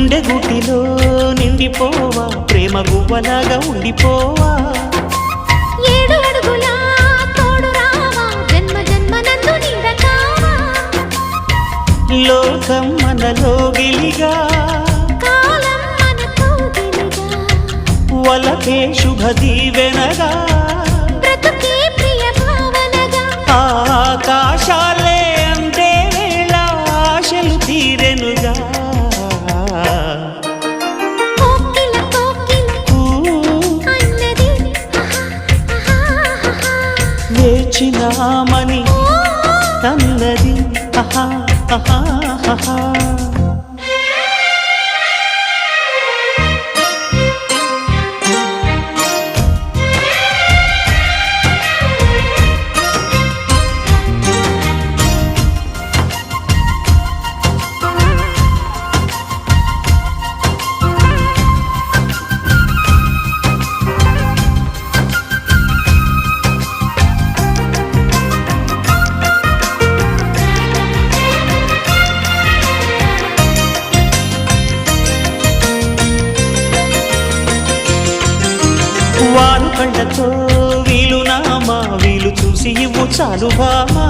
గుండె గుటిలో నిండిపోవా ప్రేమ గువ్వలాగా ఉండిపోవా ఏడు అడుగుల తోడు రావా జన్మ జన్మనందు నిందకావా లోకం మనలో గిలిగా కాలం మనతో గిలిగా వలకే శుభ దీవెనగా బ్రతుకే ప్రియ భావనగా ఆకాశాలే అందే వేళ ఆశలు తీరెనుగా కోకిల కోకిల అన్నది వేచినామని అన్నది ఆహా ఆహా ఆహా వారు కండతో వీలు నామా వీలు చూసి ఇవ్వు చాలు బామా